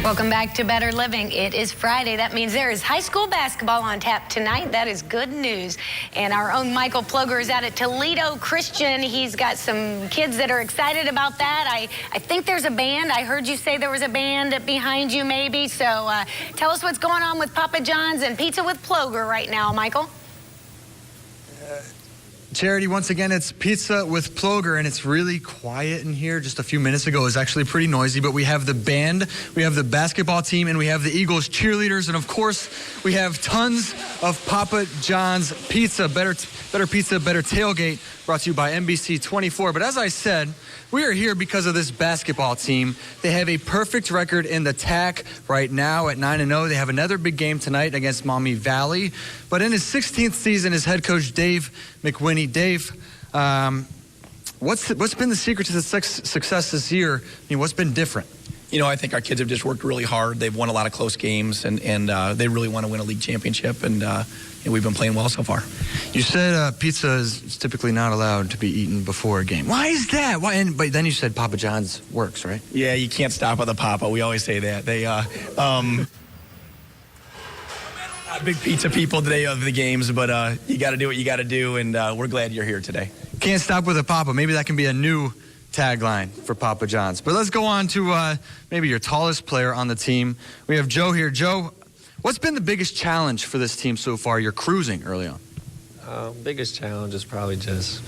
Welcome back to Better Living. It is Friday. That means there is high school basketball on tap tonight. That is good news. And our own Michael Ploger is out at Toledo Christian. He's got some kids that are excited about that. I think there's a band. I heard you say there was a band behind you maybe. So tell us what's going on with Papa John's and Pizza with Ploger right now, Michael. Charity, once again, it's Pizza with Ploger, and it's really quiet in here. Just a few minutes ago, it was actually pretty noisy, but we have the band, we have the basketball team, and we have the Eagles cheerleaders, and of course, we have tons of Papa John's Pizza, better pizza, better tailgate, brought to you by NBC 24. But as I said, we are here because of this basketball team. They have a perfect record in the TAC right now at 9-0. They have another big game tonight against Maumee Valley. But in his 16th season as head coach Dave McWinney. Dave, what's been the secret to the success this year? I mean, what's been different? You know, I think our kids have just worked really hard. They've won a lot of close games, and they really want to win a league championship, and we've been playing well so far. You said pizza is typically not allowed to be eaten before a game. Why is that? Why? But then you said Papa John's works, right? Yeah, you can't stop with a Papa. We always say that. They big pizza people today of the games, but you got to do what you got to do, and we're glad you're here today. Can't stop with a Papa. Maybe that can be a new tagline for Papa John's. But let's go on to maybe your tallest player on the team. We have Joe here. Joe, what's been the biggest challenge for this team so far? You're cruising early on. Biggest challenge is probably just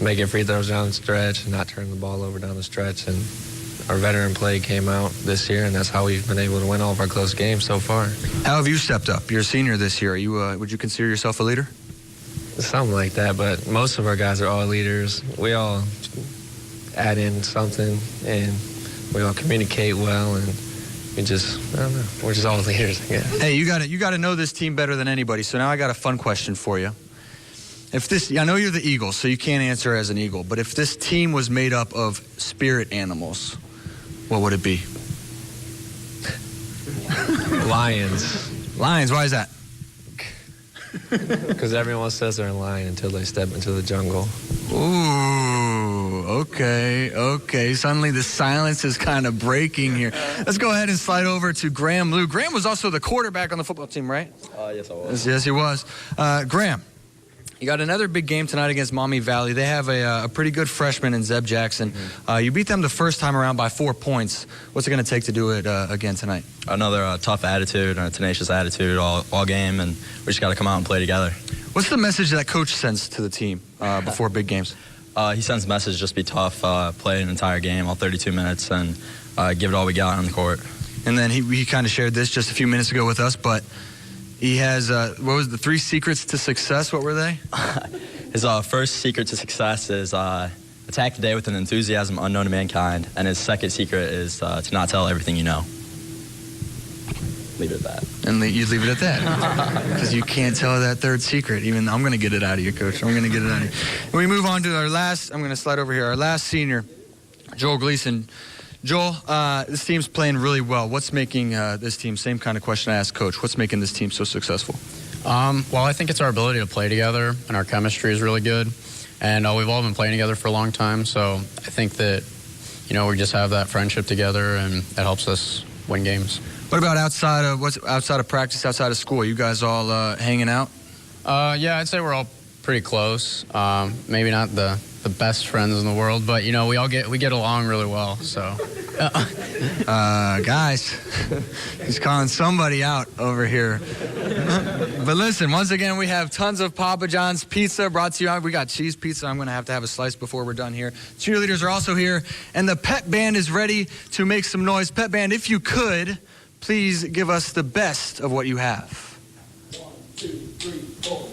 making free throws down the stretch and not turning the ball over down the stretch. And our veteran play came out this year, and that's how we've been able to win all of our close games so far. How have you stepped up? You're a senior this year. Are you, would you consider yourself a leader? Something like that, but most of our guys are all leaders. We all add in something, and we all communicate well, and we just, I don't know, we're just all leaders, I guess. Hey, you got to know this team better than anybody, so now I got a fun question for you. If this, I know you're the Eagles, so you can't answer as an Eagle, but if this team was made up of spirit animals, what would it be? Lions. Lions, why is that? Because everyone says they're a lion until they step into the jungle. Ooh, okay. Suddenly the silence is kind of breaking here. Let's go ahead and slide over to Graham Liu. Graham was also the quarterback on the football team, right? Yes, I was. Yes, he was. Graham, you got another big game tonight against Maumee Valley. They have a pretty good freshman in Zeb Jackson. You beat them the first time around by 4 points. What's it going to take to do it again tonight? Another tough attitude and a tenacious attitude all game, and we just got to come out and play together. What's the message that coach sends to the team before big games? He sends a message, just be tough, play an entire game, all 32 minutes, and give it all we got on the court. And then he kind of shared this just a few minutes ago with us, but he has, what was the 3 secrets to success? What were they? His first secret to success is attack the day with an enthusiasm unknown to mankind, and his second secret is to not tell everything you know. Leave it at that. And you leave it at that. Because you can't tell that third secret. Even I'm going to get it out of you, Coach. I'm going to get it out of you. When we move on to our last, I'm going to slide over here, our last senior, Joel Gleason. Joel, this team's playing really well. What's making this team, same kind of question I asked Coach, what's making this team so successful? Well, I think it's our ability to play together, and our chemistry is really good. And we've all been playing together for a long time, so I think that, we just have that friendship together, and it helps us win games. What about outside of practice, outside of school? You guys all hanging out? Yeah, I'd say we're all pretty close. Maybe not the best friends in the world, but we get along really well. So, guys, he's calling somebody out over here. But listen, once again, we have tons of Papa John's pizza brought to you. We got cheese pizza. I'm going to have a slice before we're done here. Cheerleaders are also here, and the pep band is ready to make some noise. Pep band, if you could, please give us the best of what you have. 1, 2, 3, 4.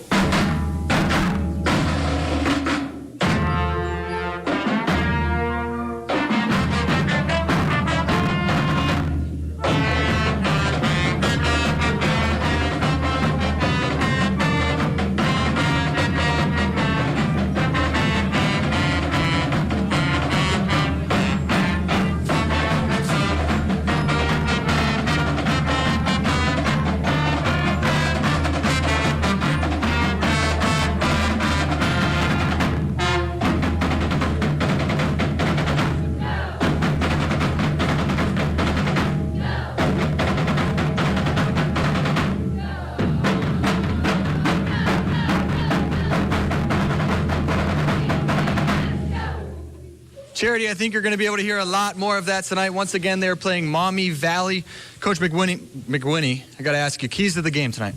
Charity, I think you're going to be able to hear a lot more of that tonight. Once again, they're playing Maumee Valley. Coach McWinney, I got to ask you, keys to the game tonight.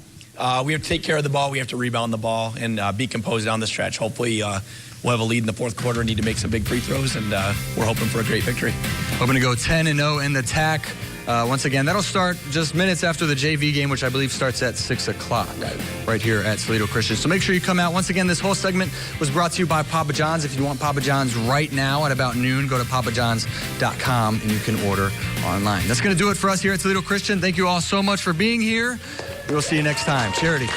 We have to take care of the ball. We have to rebound the ball and be composed down the stretch. Hopefully, we'll have a lead in the fourth quarter, need to make some big free throws, and we're hoping for a great victory. Hoping to go 10-0 in the TAC. Once again, that'll start just minutes after the JV game, which I believe starts at 6 o'clock right here at Toledo Christian. So make sure you come out. Once again, this whole segment was brought to you by Papa John's. If you want Papa John's right now at about noon, go to papajohns.com and you can order online. That's going to do it for us here at Toledo Christian. Thank you all so much for being here. We'll see you next time. Charity.